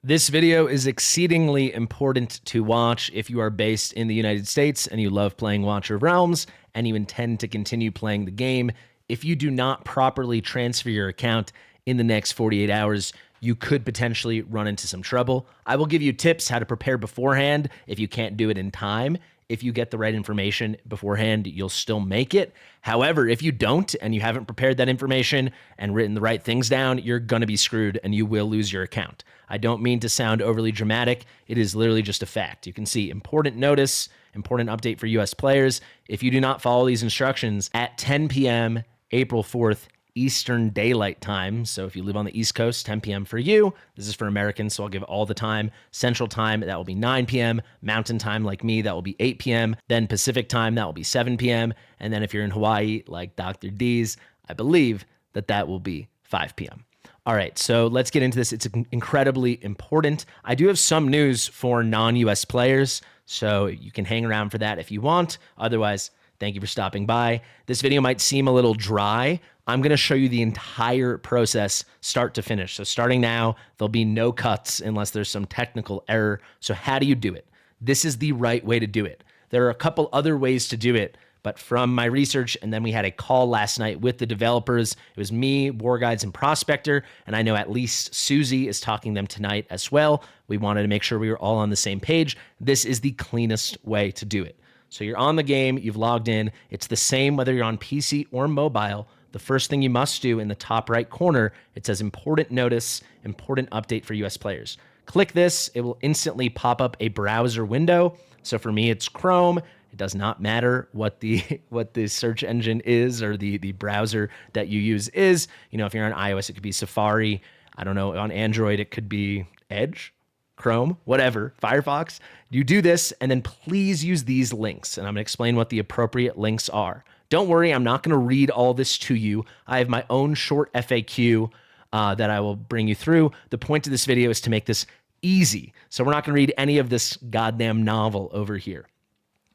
This video is exceedingly important to watch if you are based in the United States and you love playing Watcher of Realms and you intend to continue playing the game. If you do not properly transfer your account in the next 48 hours, you could potentially run into some trouble. I will give you tips how to prepare beforehand if you can't do it in time. If you get the right information beforehand, you'll still make it. However, if you don't and you haven't prepared that information and written the right things down, you're going to be screwed and you will lose your account. I don't mean to sound overly dramatic. It is literally just a fact. You can see important notice, important update for US players. If you do not follow these instructions at 10 p.m. April 4th, Eastern Daylight Time. So if you live on the East Coast, 10 p.m. for you. This is for Americans, so I'll give all the time. Central Time, that will be 9 p.m. Mountain Time, like me, that will be 8 p.m. Then Pacific Time, that will be 7 p.m. And then if you're in Hawaii, like Dr. D's, I believe that will be 5 p.m. All right, so let's get into this. It's incredibly important. I do have some news for non-US players, so you can hang around for that if you want. Otherwise, thank you for stopping by. This video might seem a little dry. I'm going to show you the entire process start to finish. So starting now, there'll be no cuts unless there's some technical error. So how do you do it? This is the right way to do it. There are a couple other ways to do it, but from my research, and then we had a call last night with the developers. It was me, War Guides, and Prospector, and I know at least Susie is talking to them tonight as well. We wanted to make sure we were all on the same page. This is the cleanest way to do it. So you're on the game, you've logged in. It's the same whether you're on PC or mobile. The first thing you must do in the top right corner, it says important notice, important update for US players. Click this, it will instantly pop up a browser window. So for me, it's Chrome. It does not matter what the search engine is or the browser that you use is. You know, if you're on iOS, it could be Safari. I don't know, on Android, it could be Edge, Chrome, whatever, Firefox. You do this, and then please use these links, and I'm going to explain what the appropriate links are. Don't worry, I'm not going to read all this to you. I have my own short FAQ that I will bring you through. The point of this video is to make this easy, so we're not going to read any of this goddamn novel over here.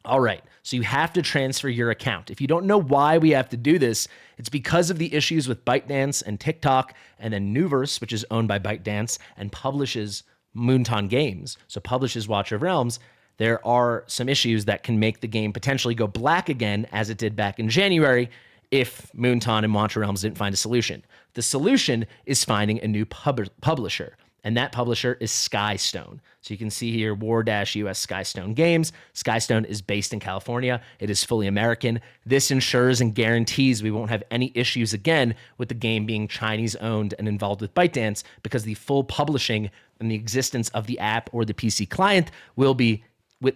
All right, so you have to transfer your account. If you don't know why we have to do this, it's because of the issues with ByteDance and TikTok, and then Nuverse, which is owned by ByteDance and publishes Moonton Games, so publishes Watcher of Realms. There are some issues that can make the game potentially go black again, as it did back in January, if Moonton and Watcher of Realms didn't find a solution. The solution is finding a new publisher, and that publisher is Skystone. So you can see here, War-US Skystone Games. Skystone is based in California. It is fully American. This ensures and guarantees we won't have any issues again with the game being Chinese-owned and involved with ByteDance, because the full publishing and the existence of the app or the PC client will be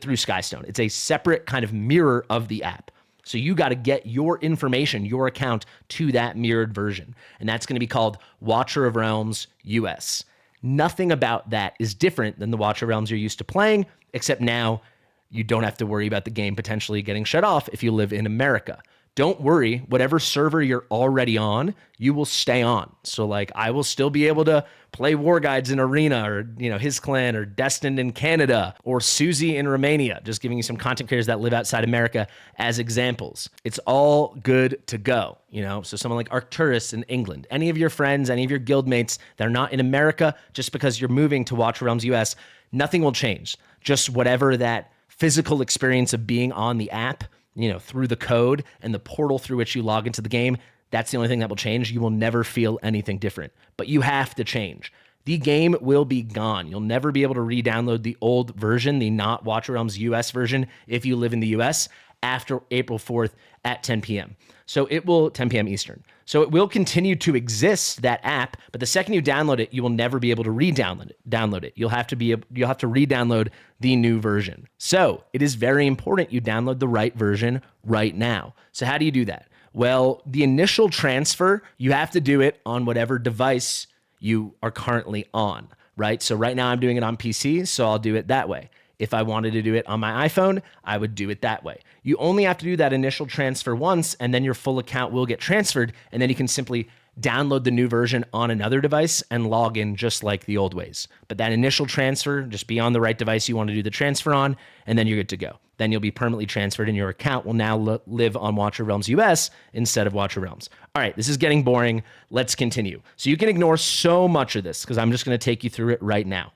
through Skystone. It's a separate kind of mirror of the app. So you got to get your information, your account, to that mirrored version. And that's going to be called Watcher of Realms US. Nothing about that is different than the Watcher of Realms you're used to playing, except now you don't have to worry about the game potentially getting shut off if you live in America. Don't worry, whatever server you're already on, you will stay on. So like, I will still be able to play War Guides in Arena, or, you know, his clan, or Destined in Canada, or Susie in Romania, just giving you some content creators that live outside America as examples. It's all good to go, you know? So someone like Arcturus in England, any of your friends, any of your guildmates that are not in America, just because you're moving to Watcher of Realms US, nothing will change. Just whatever that physical experience of being on the app, you know, through the code and the portal through which you log into the game, that's the only thing that will change. You will never feel anything different, but you have to change. The game will be gone. You'll never be able to re-download the old version, the not Watcher Realms US version, if you live in the US after April 4th at 10 p.m. So it will, 10 p.m. Eastern. So it will continue to exist, that app, but the second you download it, you will never be able to download it. You'll have to re-download the new version. So it is very important you download the right version right now. So how do you do that? Well, the initial transfer, you have to do it on whatever device you are currently on, right? So right now I'm doing it on PC, so I'll do it that way. If I wanted to do it on my iPhone, I would do it that way. You only have to do that initial transfer once, and then your full account will get transferred, and then you can simply download the new version on another device and log in just like the old ways. But that initial transfer, just be on the right device you want to do the transfer on, and then you're good to go. Then you'll be permanently transferred, and your account will now live on Watcher Realms US instead of Watcher Realms. All right, this is getting boring. Let's continue. So you can ignore so much of this because I'm just going to take you through it right now.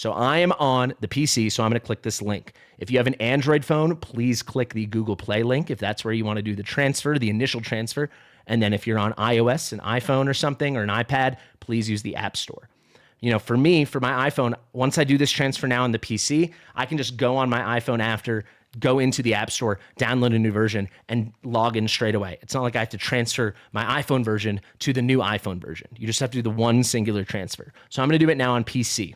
So I am on the PC, so I'm going to click this link. If you have an Android phone, please click the Google Play link if that's where you want to do the transfer, the initial transfer. And then if you're on iOS, an iPhone or something, or an iPad, please use the App Store. For me, for my iPhone, once I do this transfer now on the PC, I can just go on my iPhone after, go into the App Store, download a new version, and log in straight away. It's not like I have to transfer my iPhone version to the new iPhone version. You just have to do the one singular transfer. So I'm going to do it now on PC.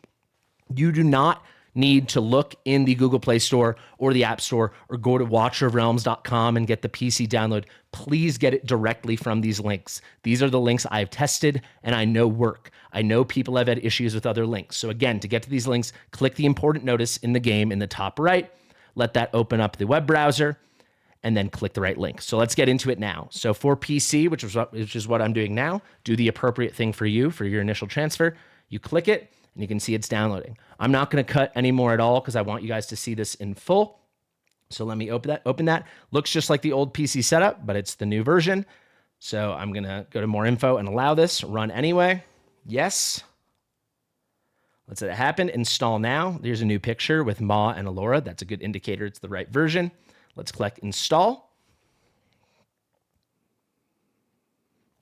You do not need to look in the Google Play Store or the App Store or go to watcherofrealms.com and get the PC download. Please get it directly from these links. These are the links I've tested and I know work. I know people have had issues with other links. So again, to get to these links, click the important notice in the game in the top right, let that open up the web browser, and then click the right link. So let's get into it now. So for PC, which is what I'm doing now, do the appropriate thing for you for your initial transfer. You click it, and you can see it's downloading. I'm not going to cut any more at all because I want you guys to see this in full. So let me open that. Looks just like the old PC setup, but it's the new version. So I'm going to go to more info and allow this, run anyway. Yes. Let's let it happen. Install now. There's a new picture with Ma and Alora. That's a good indicator it's the right version. Let's click install.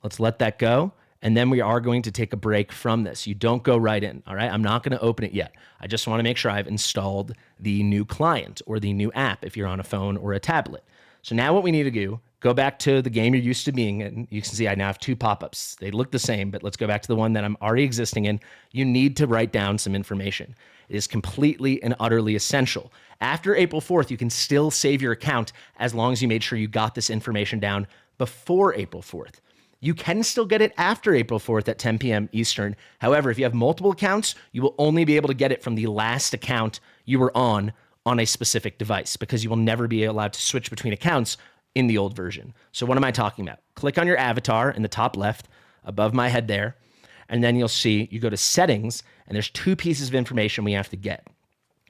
Let's let that go. And then we are going to take a break from this. You don't go right in, all right? I'm not going to open it yet. I just want to make sure I've installed the new client or the new app if you're on a phone or a tablet. So now what we need to do, go back to the game you're used to being in. You can see I now have two pop-ups. They look the same, but let's go back to the one that I'm already existing in. You need to write down some information. It is completely and utterly essential. After April 4th, you can still save your account as long as you made sure you got this information down before April 4th. You can still get it after April 4th at 10 p.m. Eastern. However, if you have multiple accounts, you will only be able to get it from the last account you were on a specific device because you will never be allowed to switch between accounts in the old version. So what am I talking about? Click on your avatar in the top left above my head there, and then you'll see you go to settings, and there's two pieces of information we have to get.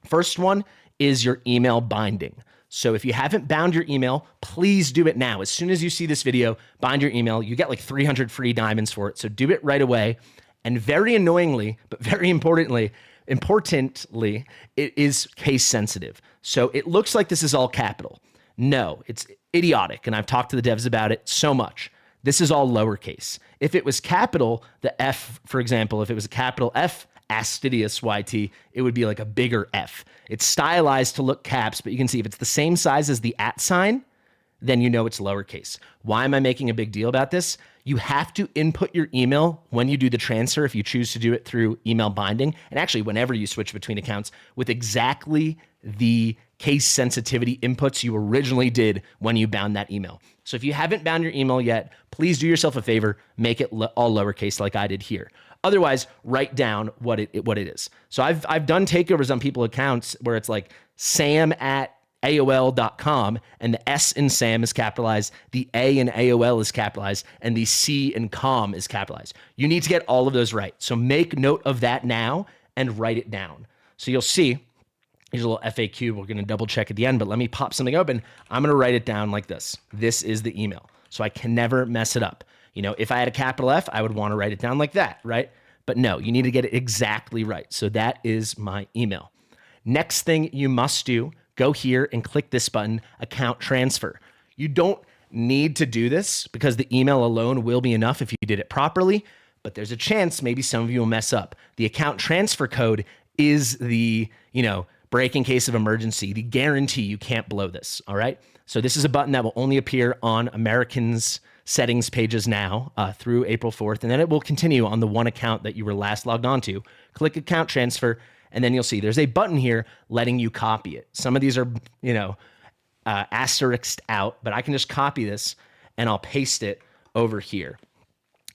First one is your email binding. So if you haven't bound your email, please do it now. As soon as you see this video, bind your email. You get like 300 free diamonds for it. So do it right away. And very annoyingly, but very importantly, it is case sensitive. So it looks like this is all capital. No, it's idiotic. And I've talked to the devs about it so much. This is all lowercase. If it was capital, the F, for example, if it was a capital F, Fastidious YT, it would be like a bigger F. It's stylized to look caps, but you can see if it's the same size as the @ sign, then you know it's lowercase. Why am I making a big deal about this? You have to input your email when you do the transfer if you choose to do it through email binding, and actually whenever you switch between accounts, with exactly the case sensitivity inputs you originally did when you bound that email. So if you haven't bound your email yet, please do yourself a favor, make it all lowercase like I did here. Otherwise, write down what it is. So I've done takeovers on people's accounts where it's like sam@aol.com and the S in Sam is capitalized, the A in AOL is capitalized, and the C in com is capitalized. You need to get all of those right. So make note of that now and write it down. So you'll see, here's a little FAQ. We're going to double check at the end, but let me pop something open. I'm going to write it down like this. This is the email. So I can never mess it up. If I had a capital F, I would want to write it down like that, right? But no, you need to get it exactly right. So that is my email. Next thing you must do, go here and click this button, account transfer. You don't need to do this because the email alone will be enough if you did it properly, but there's a chance maybe some of you will mess up. The account transfer code is the, break in case of emergency, the guarantee you can't blow this, all right? So this is a button that will only appear on Americans' settings pages now through April 4th, and then it will continue on the one account that you were last logged on to. Click account transfer, and then you'll see there's a button here letting you copy it. Some of these are, asterisked out, but I can just copy this and I'll paste it over here.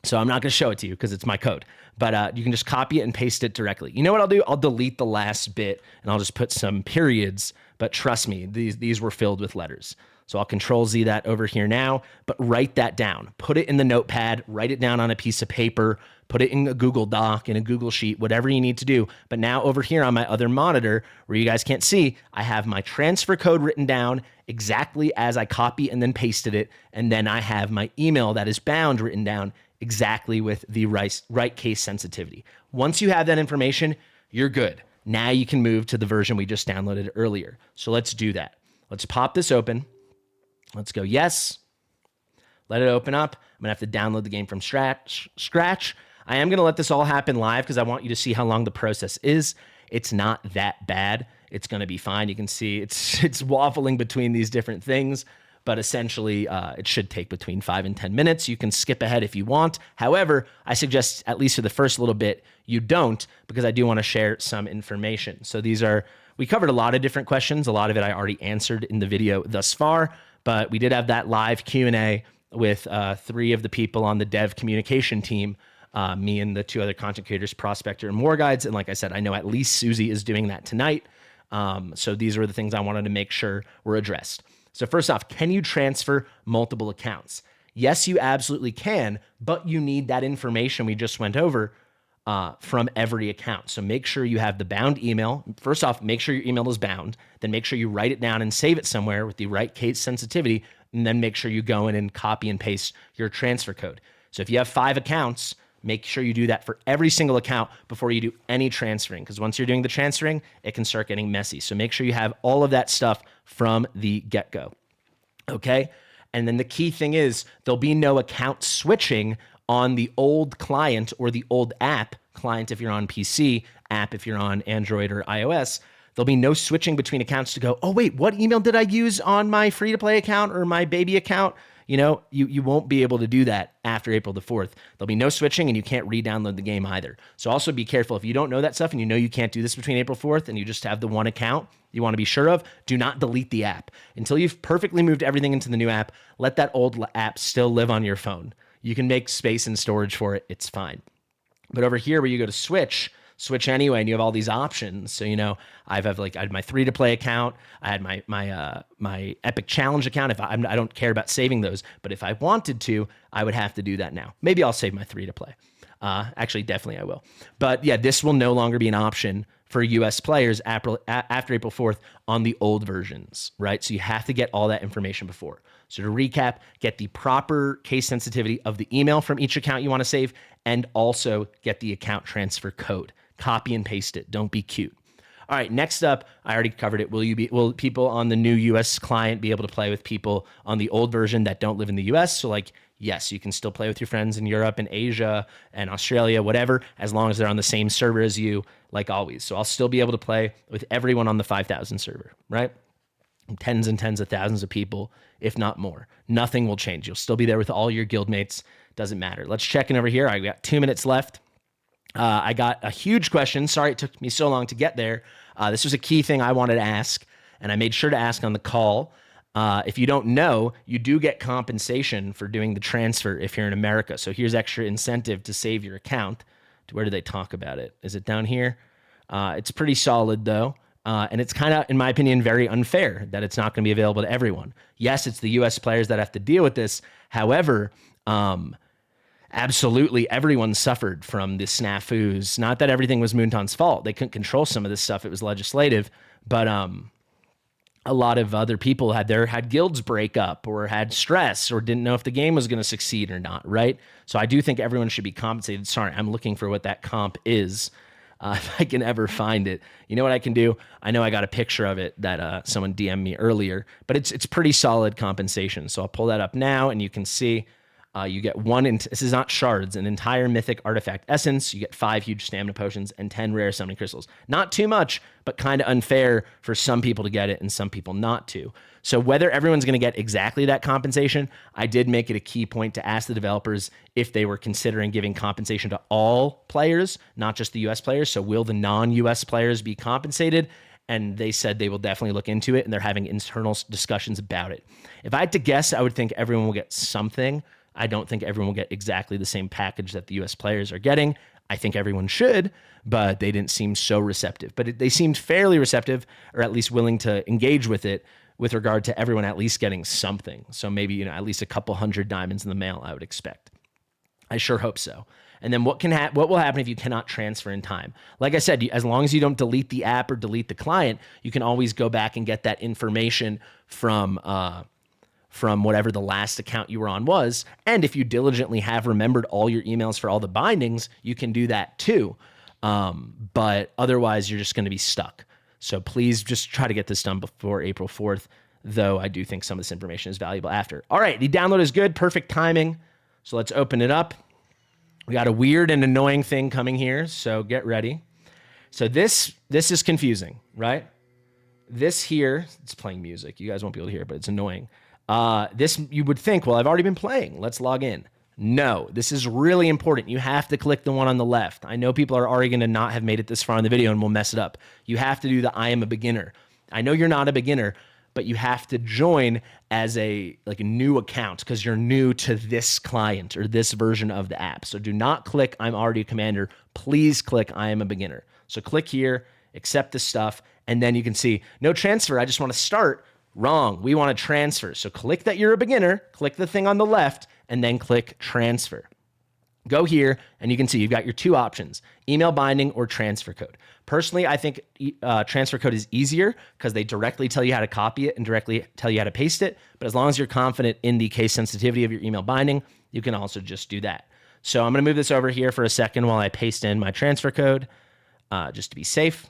So I'm not going to show it to you because it's my code, but you can just copy it and paste it directly. You know what I'll do? I'll delete the last bit and I'll just put some periods, but trust me, these were filled with letters. So I'll Control Z that over here now, but write that down. Put it in the notepad, write it down on a piece of paper, put it in a Google Doc, in a Google Sheet, whatever you need to do. But now over here on my other monitor, where you guys can't see, I have my transfer code written down exactly as I copy and then pasted it. And then I have my email that is bound written down exactly with the right case sensitivity. Once you have that information, you're good. Now you can move to the version we just downloaded earlier. So let's do that. Let's pop this open. Let's go yes. Let it open up. I'm going to have to download the game from scratch. I am going to let this all happen live because I want you to see how long the process is. It's not that bad. It's going to be fine. You can see it's waffling between these different things, but essentially it should take between 5 and 10 minutes. You can skip ahead if you want. However, I suggest, at least for the first little bit, you don't, because I do want to share some information. So we covered a lot of different questions. A lot of it I already answered in the video thus far, but we did have that live Q&A with 3 of the people on the dev communication team, me and the 2 other content creators, Prospector and War Guides. And like I said, I know at least Susie is doing that tonight. So these were the things I wanted to make sure were addressed. So first off, can you transfer multiple accounts? Yes, you absolutely can, but you need that information we just went over from every account. So make sure you have the bound email. First off, make sure your email is bound. Then make sure you write it down and save it somewhere with the right case sensitivity. And then make sure you go in and copy and paste your transfer code. So if you have 5 accounts, make sure you do that for every single account before you do any transferring, because once you're doing the transferring, it can start getting messy. So make sure you have all of that stuff from the get-go. Okay? And then the key thing is there'll be no account switching on the old client or the old app, client if you're on PC, app if you're on Android or iOS. There'll be no switching between accounts to go, oh, wait, what email did I use on my free-to-play account or my baby account? You know, you won't be able to do that after April the 4th. There'll be no switching, and you can't re-download the game either. So also be careful. If you don't know that stuff and you know you can't do this between April 4th and you just have the one account you want to be sure of, do not delete the app. Until you've perfectly moved everything into the new app, let that old app still live on your phone. You can make space and storage for it. It's fine. But over here where you go to switch anyway, and you have all these options. So, you know, I had my free-to-play account. I had my Epic Challenge account. I don't care about saving those, but if I wanted to, I would have to do that now. Maybe I'll save my free-to-play. Actually, definitely I will. But yeah, this will no longer be an option for US players after April 4th on the old versions, right? So you have to get all that information before. So to recap, get the proper case sensitivity of the email from each account you want to save, and also get the account transfer code. Copy and paste it. Don't be cute. All right, next up, I already covered it. Will people on the new US client be able to play with people on the old version that don't live in the US? So like, yes, you can still play with your friends in Europe and Asia and Australia, whatever, as long as they're on the same server as you, like always. So I'll still be able to play with everyone on the 5,000 server, right? Tens and tens of thousands of people, if not more. Nothing will change. You'll still be there with all your guildmates. Doesn't matter. Let's check in over here. I got 2 minutes left. I got a huge question. Sorry it took me so long to get there. This was a key thing I wanted to ask, and I made sure to ask on the call. If you don't know, you do get compensation for doing the transfer if you're in America. So here's extra incentive to save your account. Where do they talk about it? Is it down here? It's pretty solid, though. And it's kind of, in my opinion, very unfair that it's not going to be available to everyone. Yes, it's the U.S. players that have to deal with this. However, absolutely everyone suffered from the snafus. Not that everything was Moonton's fault. They couldn't control some of this stuff. It was legislative. But a lot of other people had guilds break up or had stress or didn't know if the game was going to succeed or not, right? So I do think everyone should be compensated. Sorry, I'm looking for what that comp is. If I can ever find it. You know what I can do? I know I got a picture of it that someone DM'd me earlier, but it's pretty solid compensation. So I'll pull that up now, and you can see you get this is not shards, an entire mythic artifact essence. You get 5 huge stamina potions and 10 rare summoning crystals. Not too much, but kind of unfair for some people to get it and some people not to. So whether everyone's going to get exactly that compensation, I did make it a key point to ask the developers if they were considering giving compensation to all players, not just the US players. So will the non-US players be compensated? And they said they will definitely look into it, and they're having internal discussions about it. If I had to guess, I would think everyone will get something. I don't think everyone will get exactly the same package that the US players are getting. I think everyone should, but they didn't seem so receptive. But they seemed fairly receptive, or at least willing to engage with it, with regard to everyone at least getting something. So maybe, at least a couple hundred diamonds in the mail, I would expect. I sure hope so. And then what will happen if you cannot transfer in time? Like I said, as long as you don't delete the app or delete the client, you can always go back and get that information from whatever the last account you were on was. And if you diligently have remembered all your emails for all the bindings, you can do that too. But otherwise, you're just going to be stuck. So please just try to get this done before April 4th, though I do think some of this information is valuable after. All right, the download is good, perfect timing. So let's open it up. We got a weird and annoying thing coming here, so get ready. So this is confusing, right? This here, it's playing music. You guys won't be able to hear it, but it's annoying. This, you would think, well, I've already been playing. Let's log in. No, this is really important. You have to click the one on the left. I know people are already going to not have made it this far in the video and will mess it up. You have to do the I am a beginner. I know you're not a beginner, but you have to join as a new account because you're new to this client or this version of the app. So do not click I'm already a commander. Please click I am a beginner. So click here, accept this stuff, and then you can see no transfer. I just want to start. Wrong. We want to transfer. So click that you're a beginner, click the thing on the left, and then click transfer. Go here, and you can see you've got your two options, email binding or transfer code. Personally, I think transfer code is easier because they directly tell you how to copy it and directly tell you how to paste it. But as long as you're confident in the case sensitivity of your email binding, you can also just do that. So I'm going to move this over here for a second while I paste in my transfer code just to be safe.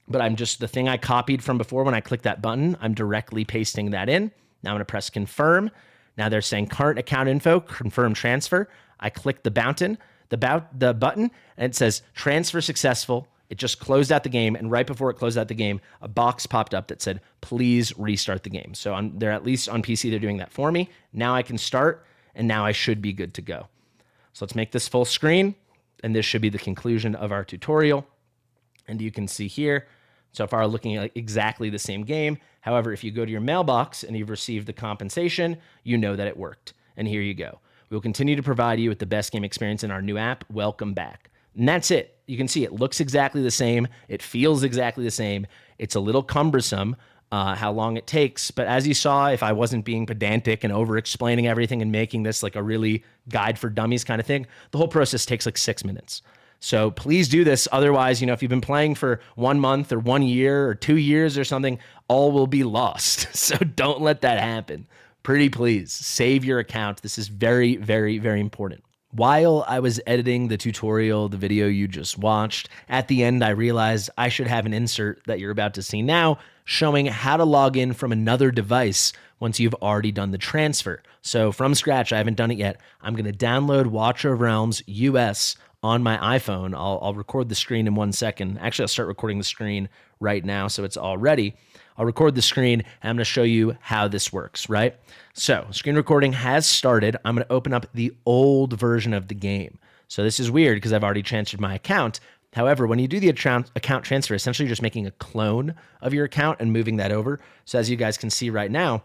But I'm just, the thing I copied from before when I clicked that button, I'm directly pasting that in. Now I'm going to press confirm. Now they're saying current account info, confirm transfer. I click the button, and it says transfer successful. It just closed out the game, and right before it closed out the game, a box popped up that said, please restart the game. So they're at least on PC, they're doing that for me. Now I can start, and now I should be good to go. So let's make this full screen, and this should be the conclusion of our tutorial. And you can see here, so far looking at exactly the same game. However, if you go to your mailbox and you've received the compensation, you know that it worked. And here you go. We will continue to provide you with the best game experience in our new app. Welcome back. And that's it. You can see it looks exactly the same. It feels exactly the same. It's a little cumbersome how long it takes. But as you saw, if I wasn't being pedantic and over-explaining everything and making this like a really guide for dummies kind of thing, the whole process takes like 6 minutes. So please do this. Otherwise, if you've been playing for 1 month or 1 year or 2 years or something, all will be lost. So don't let that happen. Pretty please save your account. This is very, very, very important. While I was editing the tutorial, the video you just watched, at the end, I realized I should have an insert that you're about to see now showing how to log in from another device once you've already done the transfer. So from scratch, I haven't done it yet. I'm going to download Watcher of Realms US on my iPhone. I'll record the screen in 1 second. Actually, I'll start recording the screen right now so it's all ready. I'll record the screen and I'm going to show you how this works, right? So screen recording has started. I'm going to open up the old version of the game. So this is weird because I've already transferred my account. However, when you do the account transfer, essentially you're just making a clone of your account and moving that over. So as you guys can see right now,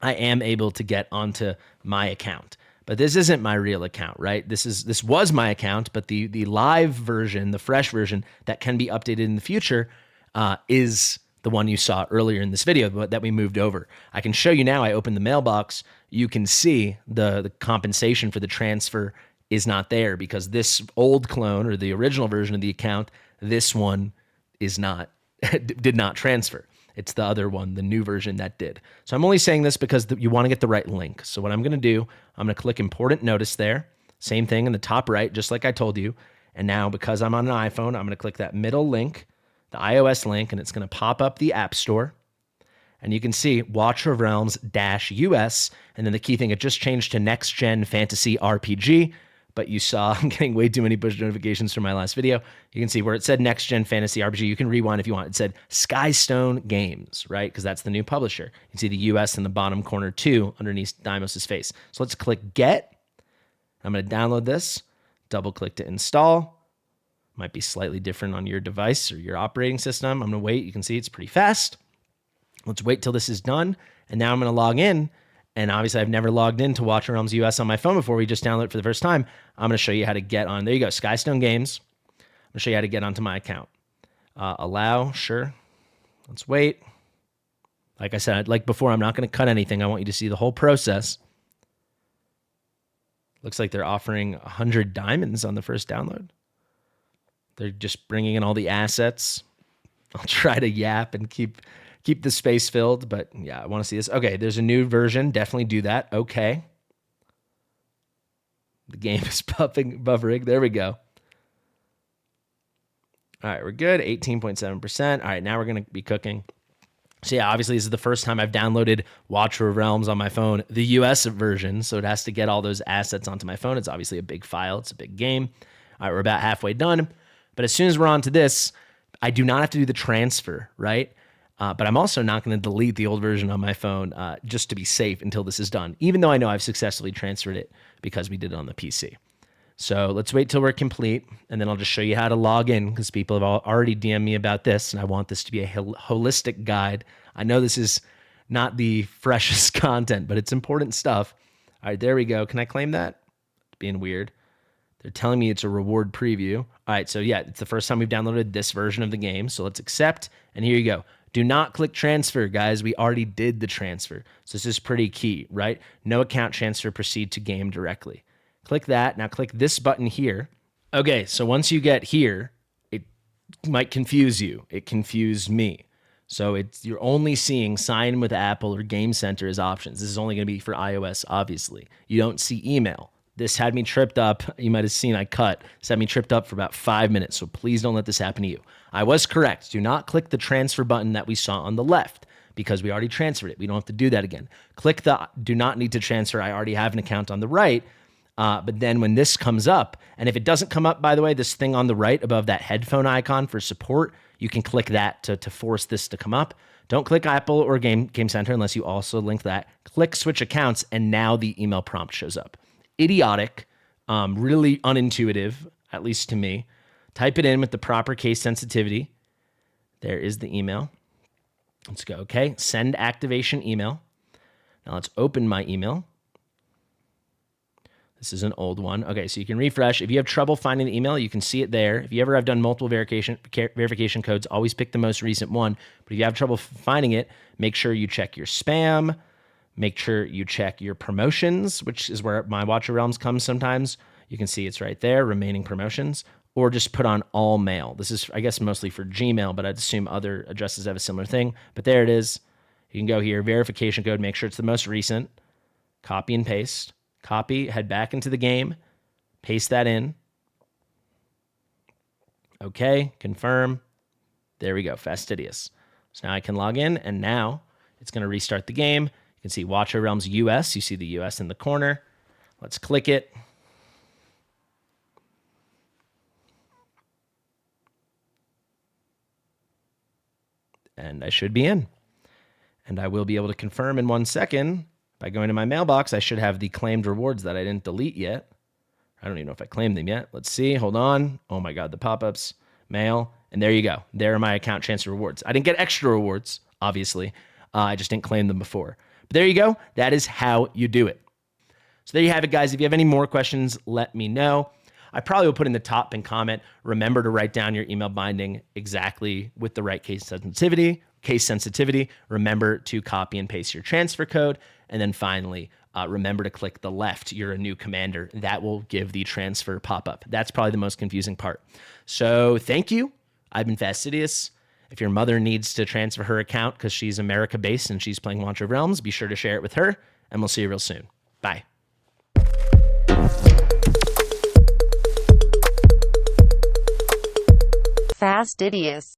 I am able to get onto my account. But this isn't my real account, right? This was my account, but the live version, the fresh version that can be updated in the future is the one you saw earlier in this video that we moved over. I can show you now. I opened the mailbox. You can see the compensation for the transfer is not there because this old clone or the original version of the account, this one is not, did not transfer. It's the other one, the new version that did. So I'm only saying this because you want to get the right link. So what I'm going to do, I'm going to click important notice there. Same thing in the top right, just like I told you. And now because I'm on an iPhone, I'm going to click that middle link, the iOS link, and it's going to pop up the App Store. And you can see Watcher of Realms -US. And then the key thing, it just changed to Next Gen Fantasy RPG. But you saw I'm getting way too many push notifications from my last video. You can see where it said Next Gen Fantasy RPG. You can rewind if you want. It said Skystone Games, right? Because that's the new publisher. You can see the US in the bottom corner too, underneath Deimos' face. So let's click Get. I'm going to download this. Double click to install. Might be slightly different on your device or your operating system. I'm going to wait. You can see it's pretty fast. Let's wait till this is done. And now I'm going to log in. And obviously, I've never logged into Watcher of Realms US on my phone before. We just downloaded it for the first time. I'm going to show you how to get on. There you go, Skystone Games. I'm going to show you how to get onto my account. Allow, sure. Let's wait. Like I said, like before, I'm not going to cut anything. I want you to see the whole process. Looks like they're offering 100 diamonds on the first download. They're just bringing in all the assets. I'll try to yap and keep the space filled, but yeah, I want to see this. Okay, there's a new version. Definitely do that. Okay. The game is buffering. There we go. All right, we're good. 18.7%. All right, now we're going to be cooking. So yeah, obviously this is the first time I've downloaded Watcher of Realms on my phone, the US version. So it has to get all those assets onto my phone. It's obviously a big file. It's a big game. All right, we're about halfway done. But as soon as we're on to this, I do not have to do the transfer, right? But I'm also not going to delete the old version on my phone just to be safe until this is done, even though I know I've successfully transferred it because we did it on the PC. So let's wait till we're complete, and then I'll just show you how to log in because people have already DM'd me about this, and I want this to be a holistic guide. I know this is not the freshest content, but it's important stuff. All right, there we go. Can I claim that? It's being weird. They're telling me it's a reward preview. All right, so yeah, it's the first time we've downloaded this version of the game, so let's accept, and here you go. Do not click transfer, guys. We already did the transfer, so this is pretty key, right? No account transfer, proceed to game directly. Click that. Now click this button here. Okay, so once you get here, it might confuse you. It confused me. So you're only seeing sign in with Apple or Game Center as options. This is only going to be for iOS, obviously. You don't see email. This had me tripped up. You might have seen I cut. This had me tripped up for about 5 minutes, so please don't let this happen to you. I was correct. Do not click the transfer button that we saw on the left because we already transferred it. We don't have to do that again. Click the do not need to transfer. I already have an account on the right. But then when this comes up, and if it doesn't come up, by the way, this thing on the right above that headphone icon for support, you can click that to force this to come up. Don't click Apple or Game Center unless you also link that. Click switch accounts, and now the email prompt shows up. Idiotic, really unintuitive, at least to me. Type it in with the proper case sensitivity. There is the email. Let's go, okay? Send activation email. Now let's open my email. This is an old one. Okay, so you can refresh. If you have trouble finding the email, you can see it there. If you ever have done multiple verification codes, always pick the most recent one. But if you have trouble finding it, make sure you check your spam. Make sure you check your promotions, which is where my Watch of Realms comes sometimes. You can see it's right there, remaining promotions. Or just put on all mail. This is, I guess, mostly for Gmail, but I'd assume other addresses have a similar thing. But there it is. You can go here, verification code, make sure it's the most recent. Copy and paste. Copy, head back into the game, paste that in. Okay, confirm. There we go, Fastidious. So now I can log in, and now it's going to restart the game. You can see Watch of Realms US. You see the US in the corner. Let's click it. And I should be in. And I will be able to confirm in 1 second. By going to my mailbox, I should have the claimed rewards that I didn't delete yet. I don't even know if I claimed them yet. Let's see. Hold on. Oh my God, the pop-ups, mail, and there you go. There are my account transfer rewards. I didn't get extra rewards, obviously. I just didn't claim them before. But there you go. That is how you do it. So there you have it, guys. If you have any more questions, let me know. I probably will put in the top pin comment, remember to write down your email binding exactly with the right case sensitivity. Remember to copy and paste your transfer code. And then finally, remember to click the left. You're a new commander. That will give the transfer pop-up. That's probably the most confusing part. So thank you. I've been Fastidious. If your mother needs to transfer her account because she's America-based and she's playing Watch of Realms, be sure to share it with her, and we'll see you real soon. Bye. Fastidious.